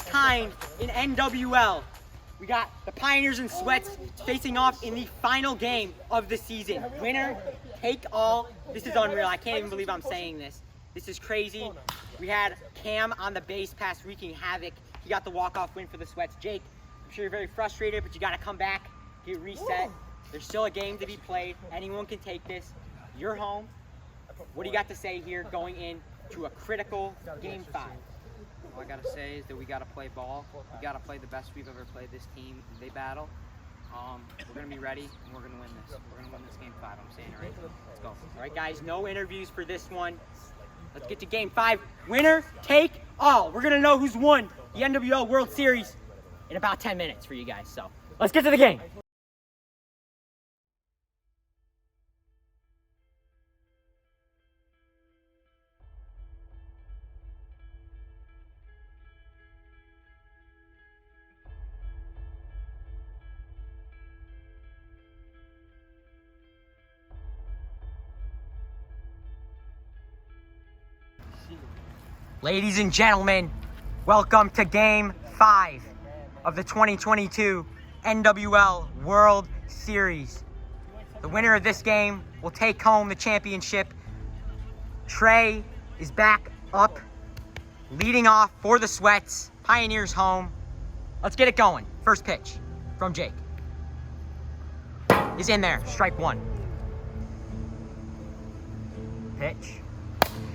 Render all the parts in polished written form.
kind in NWL. We got the Pioneers and Sweats facing off in the final game of the season. Winner, take all. This is unreal. I can't even believe I'm saying this. This is crazy. We had Cam on the base pass wreaking havoc. He got the walk-off win for the Sweats. Jake, I'm sure you're very frustrated, but you got to come back, get reset. There's still a game to be played. Anyone can take this. You're home. What do you got to say here going into a critical Game 5? All I gotta say is that we gotta play ball. We gotta play the best we've ever played this team. They battle. We're gonna be ready, and we're gonna win this. We're gonna win this Game 5. I'm saying it right now. Let's go. All right, guys. No interviews for this one. Let's get to Game 5. Winner, take all. We're gonna know who's won the NWL World Series in about 10 minutes for you guys. So let's get to the game. Ladies and gentlemen, welcome to Game 5 of the 2022 NWL World Series. The winner of this game will take home the championship. Trey is back up, leading off for the Sweats. Pioneers home. Let's get it going. First pitch from Jake. Is in there, strike one. Pitch.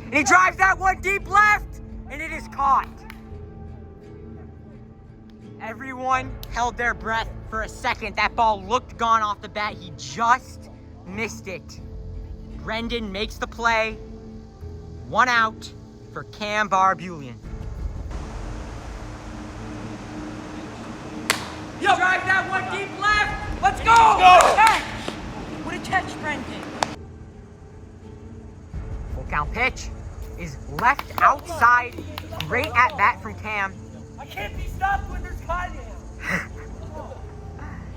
And he drives that one deep left, and it is caught. Everyone held their breath for a second. That ball looked gone off the bat. He just missed it. Brendan makes the play. 1 out for Cam Barbulian. He drives that one deep left. Let's go! What a catch! What a catch, Brendan. Full count pitch is left outside. Great at bat from Cam. I can't be stopped when there's cotton.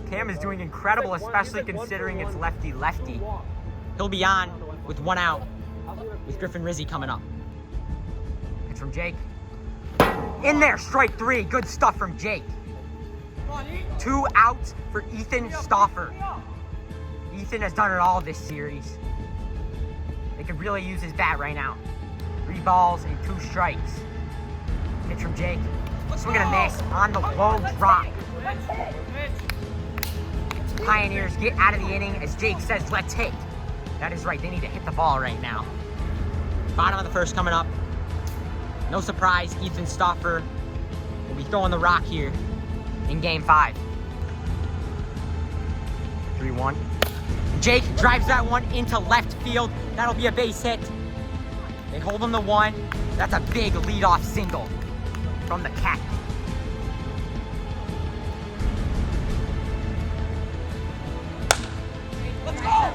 Cam is doing incredible, especially considering it's lefty-lefty. He'll be on with 1 out with Griffin Rizzi coming up. Pitch from Jake. In there, strike 3. Good stuff from Jake. 2 outs for Ethan Stauffer. Ethan has done it all this series. They could really use his bat right now. 3 balls and 2 strikes. Pitch from Jake. Swing and a miss on the low drop. Pioneers get out of the inning as Jake says, let's hit. That is right, they need to hit the ball right now. Bottom of the first coming up. No surprise, Ethan Stauffer will be throwing the rock here in Game 5. 3-1. Jake drives that one into left field. That'll be a base hit. They hold him to 1. That's a big leadoff single from the Cat. Let's go!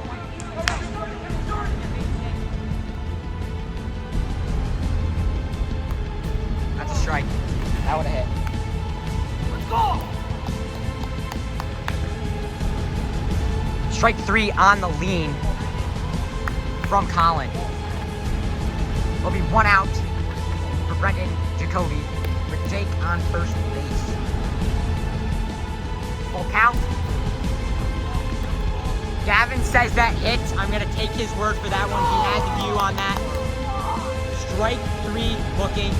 That's a strike. That would have hit. Let's go! Strike 3 on the lean from Colin. There'll be 1 out for Brendan Jacoby with Jake on first base. Full count. Gavin says that hits. I'm going to take his word for that one. He has a view on that. Strike 3 looking.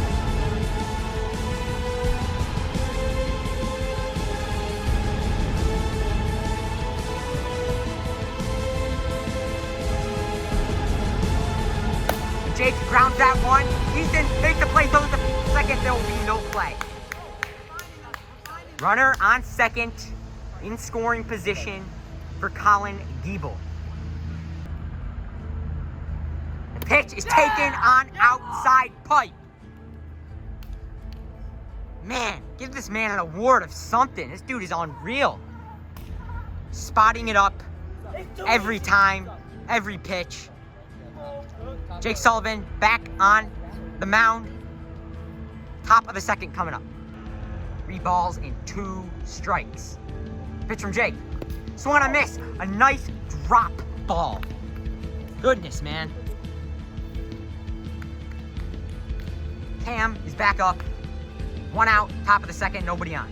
Jake grounds that one. Ethan makes the play, throws the second. There will be no play. Runner on second in scoring position for Colin Giebel. The pitch is taken on outside pipe. Man, give this man an award of something. This dude is unreal. Spotting it up every time, every pitch. Jake Sullivan back on the mound. Top of the second coming up. 3 balls and 2 strikes. Pitch from Jake. Swung on a miss. A nice drop ball. Goodness, man. Cam is back up. 1 out, top of the second, nobody on.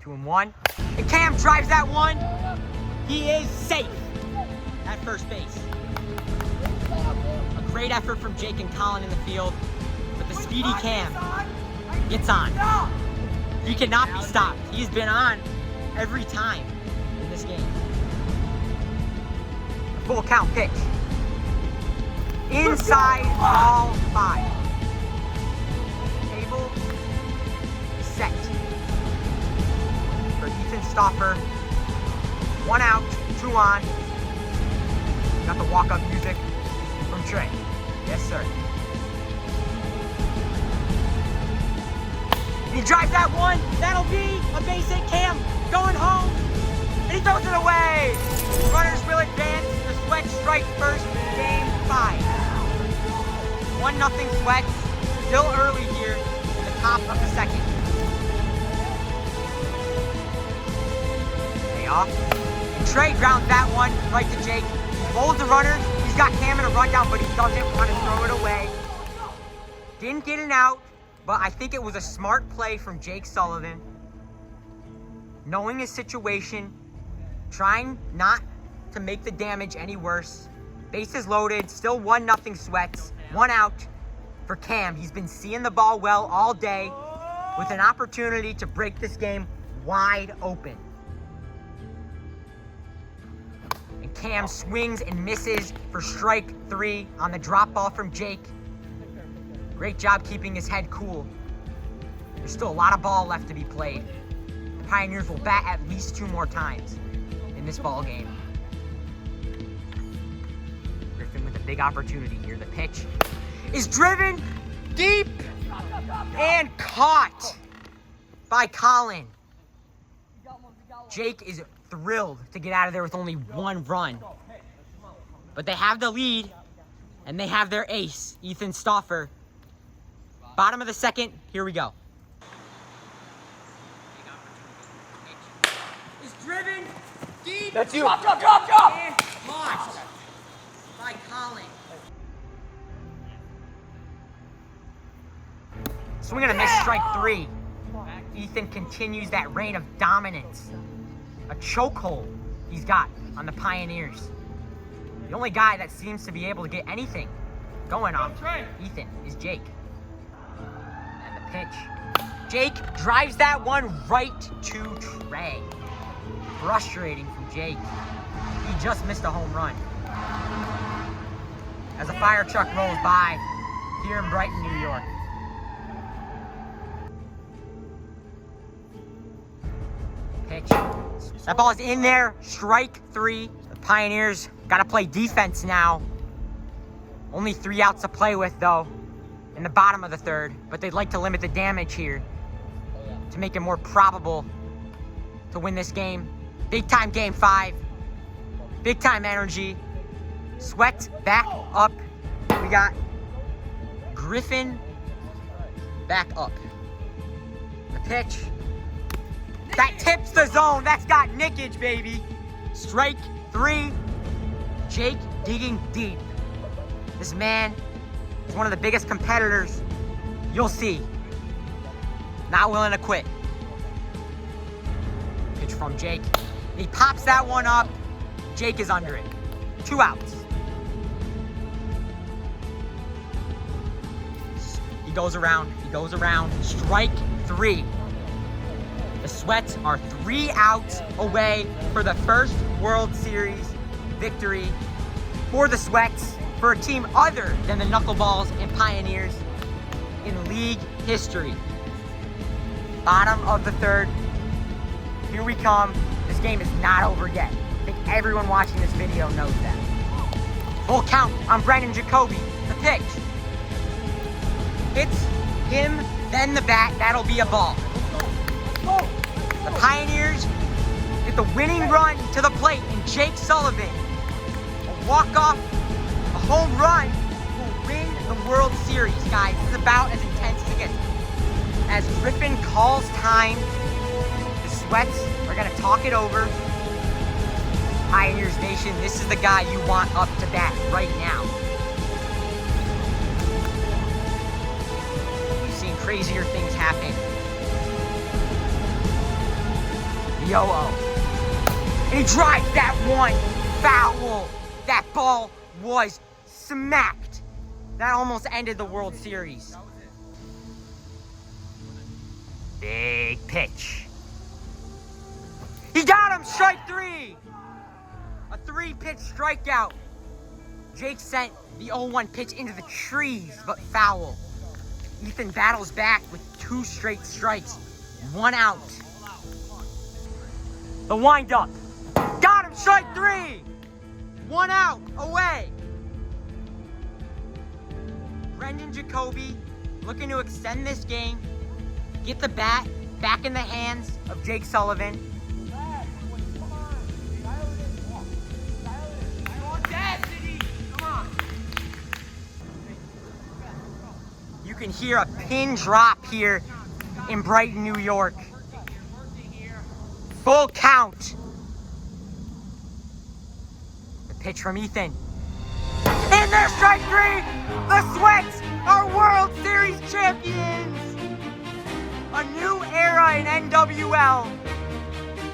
2-1. And Cam drives that one. He is safe at first base. A great effort from Jake and Colin in the field, but the speedy Cam gets on. He cannot be stopped. He's been on every time in this game. A full count pitch. Inside ball 5. Table set. For Ethan Stauffer. 1 out, 2 on. Got the walk-up music from Trey. Yes, sir. And he drives that one. That'll be a base hit. Cam going home. And he throws it away. Runners will advance. The Sweats strike first. Game 5. 1-0 Sweats. Still early here in the top of the second. Pay off. And Trey grounds that one right to Jake. He rolls the runner. He's got Cam in a rundown, but he doesn't want to throw it away. Didn't get an out, but I think it was a smart play from Jake Sullivan. Knowing his situation, trying not to make the damage any worse. Bases loaded, still 1-0 Sweats. 1 out for Cam. He's been seeing the ball well all day with an opportunity to break this game wide open. And Cam swings and misses for strike 3 on the drop ball from Jake. Great job keeping his head cool. There's still a lot of ball left to be played. The Pioneers will bat at least 2 more times in this ball game. Griffin with a big opportunity here. The pitch is driven deep and caught by Colin. Jake is thrilled to get out of there with only 1 run. But they have the lead, and they have their ace, Ethan Stauffer. Bottom of the second, here we go. Is driven deep. That's you. Drop. And caught by Colin. Swing and a miss, strike 3. Ethan continues that reign of dominance. A chokehold he's got on the Pioneers. The only guy that seems to be able to get anything going on Ethan is Jake. And the pitch. Jake drives that one right to Trey. Frustrating from Jake. He just missed a home run. As a fire truck rolls by here in Brighton, New York. Pitch. That ball is in there. Strike 3. The Pioneers got to play defense now. Only 3 outs to play with, though, in the bottom of the third. But they'd like to limit the damage here to make it more probable to win this game. Big time game 5. Big time energy. Sweat back up. We got Griffin back up. The pitch. That tips the zone. That's got nickage, baby. Strike 3. Jake digging deep. This man is one of the biggest competitors you'll see. Not willing to quit. Pitch from Jake. He pops that one up. Jake is under it. 2 outs. He goes around. Strike 3. The Sweats are 3 outs away for the first World Series victory for the Sweats, for a team other than the Knuckleballs and Pioneers in league history. Bottom of the third. Here we come. This game is not over yet. I think everyone watching this video knows that. Full count on Brendan Jacoby. The pitch. Hits him, then the bat. That'll be a ball. The Pioneers get the winning run to the plate, and Jake Sullivan, a walk-off, a home run, will win the World Series, guys. This is about as intense as it gets. As Griffin calls time, the Sweats are going to talk it over. Pioneers Nation, this is the guy you want up to bat right now. crazier things happen. Yo-oh. And he drives that one. Foul. That ball was smacked. That almost ended the World Series. Big pitch. He got him, strike 3. A 3-pitch strikeout. Jake sent the 0-1 pitch into the trees, but foul. Ethan battles back with 2 straight strikes, 1 out. The windup. Got him, strike 3. 1 out, away. Brendan Jacoby looking to extend this game, get the bat back in the hands of Jake Sullivan. You can hear a pin drop here in Brighton, New York. Full count. The pitch from Ethan. And there's strike 3. The Sweats are World Series champions. A new era in NWL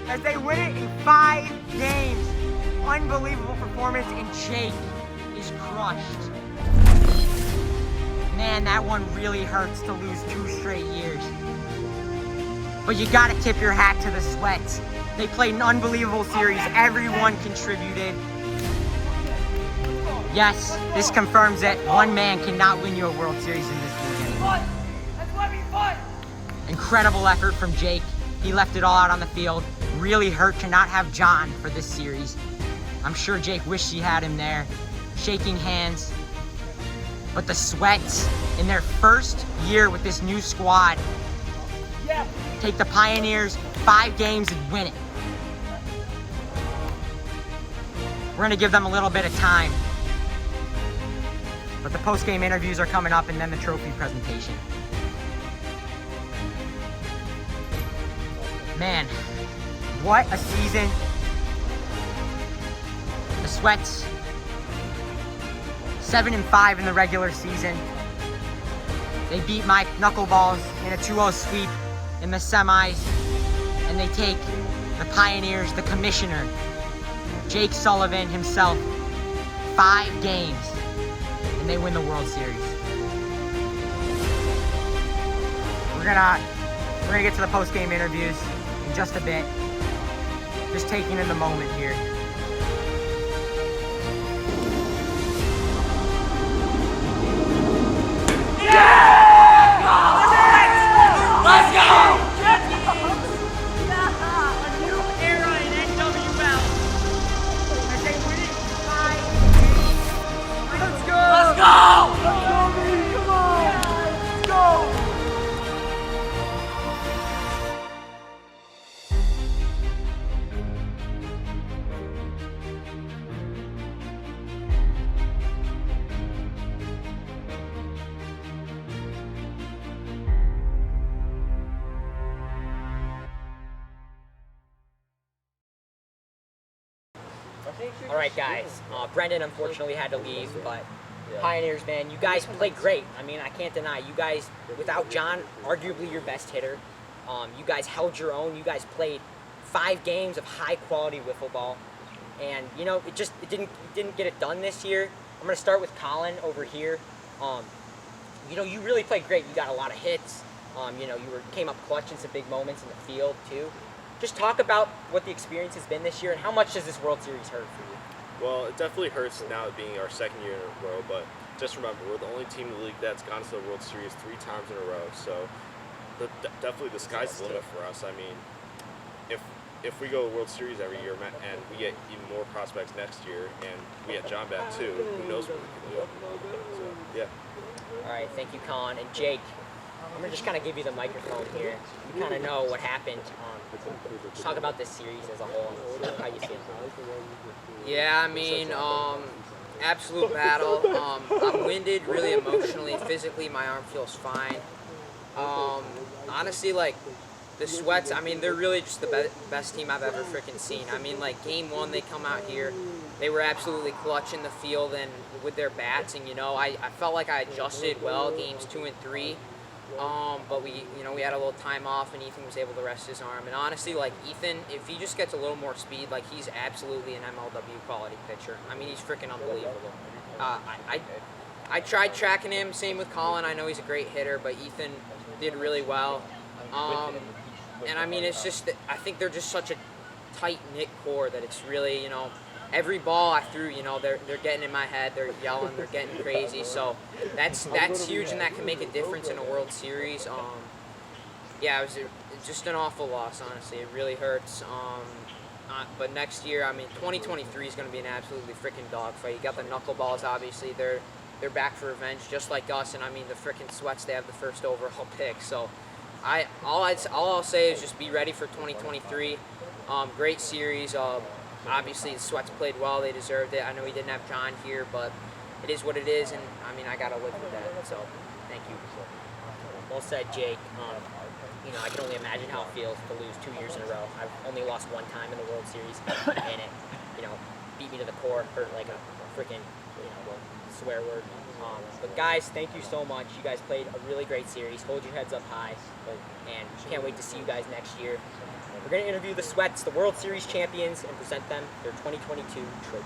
as they win it in 5 games. Unbelievable performance, and Jake is crushed. Man, that one really hurts to lose 2 straight years. But you gotta tip your hat to the Sweats. They played an unbelievable series. Everyone contributed. Yes, this confirms that one man cannot win you a World Series in this league anymore. That's why we fought. Incredible effort from Jake. He left it all out on the field. Really hurt to not have John for this series. I'm sure Jake wished he had him there, shaking hands. But the Sweats, in their first year with this new squad, take the Pioneers 5 games and win it. We're gonna give them a little bit of time. But the post-game interviews are coming up, and then the trophy presentation. Man, what a season. The Sweats, 7-5 in the regular season. They beat my Knuckleballs in a 2-0 sweep in the semis, and they take the Pioneers, the commissioner, Jake Sullivan himself, 5 games, and they win the World Series. We're gonna get to the post-game interviews in just a bit. Just taking in the moment here. Let's go! A new era in NWL as they win it in 5 games. Let's go! Let's go! Come on! Let's go! All right, guys. Brendan unfortunately had to leave, but Pioneers, man, you guys played great. I mean, I can't deny. You guys, without John, arguably your best hitter. You guys held your own. You guys played 5 games of high-quality wiffle ball, and you know, it didn't get it done this year. I'm gonna start with Colin over here. You know, you really played great. You got a lot of hits. You know, you came up clutch in some big moments in the field too. Just talk about what the experience has been this year, and how much does this World Series hurt for you? Well, it definitely hurts now being our 2nd year in a row, but just remember, we're the only team in the league that's gone to the World Series 3 times in a row, so definitely the sky's the limit for us. I mean, if we go to the World Series every year and we get even more prospects next year, and we get John back too, who knows what we can do. So, yeah. All right, thank you, Colin. And Jake, I'm gonna just kind of give you the microphone here. You kind of know what happened. Just talk about this series as a whole. How you feel? Yeah, I mean, absolute battle. I'm winded, really emotionally, physically. My arm feels fine. Honestly, like the Sweats, I mean, they're really just the best team I've ever freaking seen. I mean, like game 1, they come out here, they were absolutely clutch in the field and with their bats, and you know, I felt like I adjusted well games 2 and 3. But we had a little time off, and Ethan was able to rest his arm. And honestly, like Ethan, if he just gets a little more speed, like he's absolutely an MLW quality pitcher. I mean, he's freaking unbelievable. I tried tracking him. Same with Colin. I know he's a great hitter, but Ethan did really well. And I mean, it's just that I think they're just such a tight-knit core that it's really, every ball I threw, they're getting in my head, they're yelling, they're getting crazy. So that's huge, and that can make a difference in a World Series. Yeah, it was just an awful loss, honestly. It really hurts. But next year, I mean, 2023 is going to be an absolutely freaking dogfight. You got the Knuckleballs, obviously. They're back for revenge, just like us. And I mean, the freaking Sweats, they have the first overall pick. So all I'll say is just be ready for 2023. Great series. Obviously, the Sweats played well. They deserved it. I know we didn't have John here, but it is what it is. And I mean, I got to live with that. So thank you. Well said, Jake. I can only imagine how it feels to lose 2 years in a row. I've only lost one time in the World Series, and it, beat me to the core, hurt like a freaking, swear word. But guys, thank you so much. You guys played a really great series. Hold your heads up high, and can't wait to see you guys next year. We're going to interview the Sweats, the World Series champions, and present them their 2022 trophy.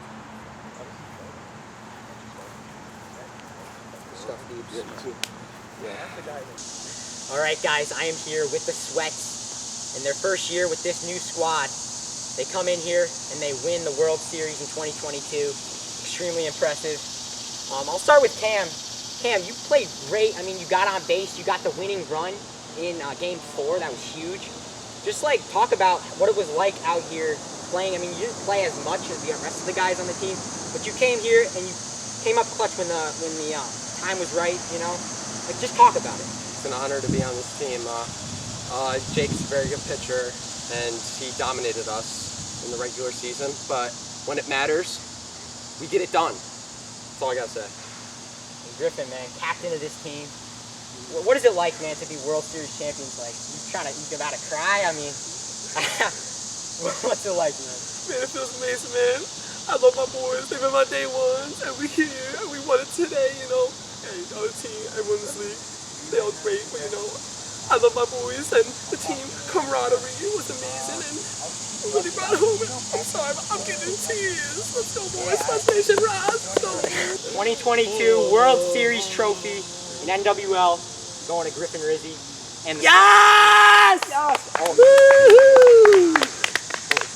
All right, guys, I am here with the Sweats in their first year with this new squad. They come in here and they win the World Series in 2022. Extremely impressive. I'll start with Cam. Cam, you played great. I mean, you got on base. You got the winning run in Game 4. That was huge. Just talk about what it was like out here playing. I mean, you didn't play as much as the rest of the guys on the team, but you came here and you came up clutch when the time was right. Just talk about it. It's an honor to be on this team. Jake's a very good pitcher, and he dominated us in the regular season. But when it matters, we get it done. That's all I gotta say. And Griffin, man, captain of this team. What is it like, man, to be World Series champions? You about to cry? I mean, what's it like, man? Man, it feels amazing, man. I love my boys. They've been my day ones, and we're here, and we won it today, Hey, the other team, everyone in this league, they all great, but I love my boys, and the team camaraderie was amazing, and I'm really proud of them. I'm sorry, but I'm getting in tears. Let's go, boys. Sweats Nation, rise. Let's go. 2022 World Series trophy in NWL going to Griffin Rizzi. And Yes! Oh,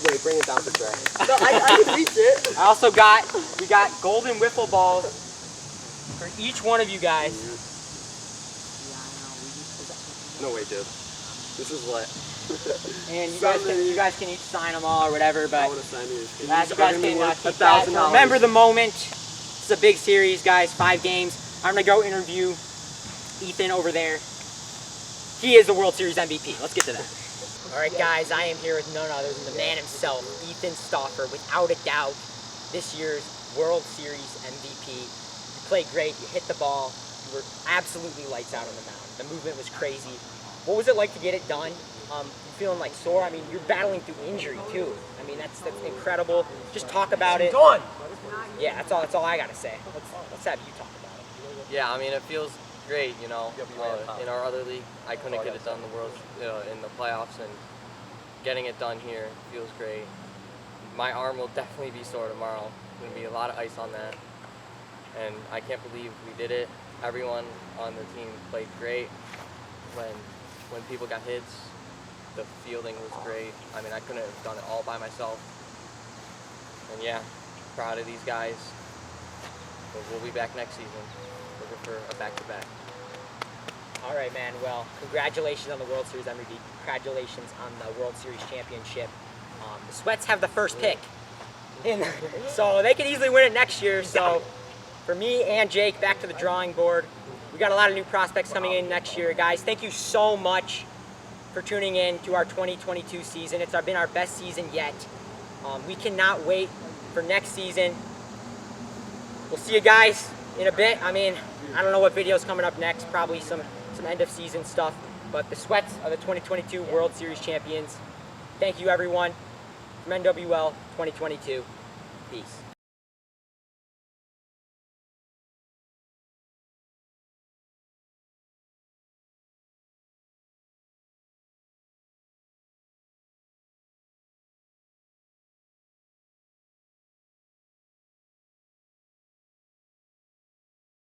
wait, bring it down to track. No, I can reach it. I also we got golden wiffle balls for each one of you guys. No way, dude. This is lit. And you guys can each sign them all or whatever, but I want to sign these. you guys can keep that. $1,000. Remember the moment. It's a big series, guys. 5 games. I'm gonna go interview Ethan over there. He is the World Series MVP. Let's get to that. All right, guys, I am here with none other than the man himself, Ethan Stauffer, without a doubt, this year's World Series MVP. You played great. You hit the ball. You were absolutely lights out on the mound. The movement was crazy. What was it like to get it done? You feeling sore? I mean, you're battling through injury too. I mean, that's incredible. Just talk about it. Done. Yeah, that's all I gotta say. Let's have you talk about it. Yeah, I mean, it feels great, in our other league, I couldn't get it done in the playoffs, and getting it done here feels great. My arm will definitely be sore tomorrow. There's going to be a lot of ice on that, and I can't believe we did it. Everyone on the team played great. When people got hits, the fielding was great. I mean, I couldn't have done it all by myself. And yeah, proud of these guys. But we'll be back next season. Looking for a back-to-back. All right, man. Well, congratulations on the World Series MVP. Congratulations on the World Series championship. The Sweats have the first pick, so they could easily win it next year. So, for me and Jake, back to the drawing board. We got a lot of new prospects coming in next year, guys. Thank you so much for tuning in to our 2022 season. It's been our best season yet. We cannot wait for next season. We'll see you guys in a bit. I mean, I don't know what video's coming up next. Probably some end of season stuff. But the Sweats are the 2022 World Series champions. Thank you, everyone. From NWL 2022. Peace.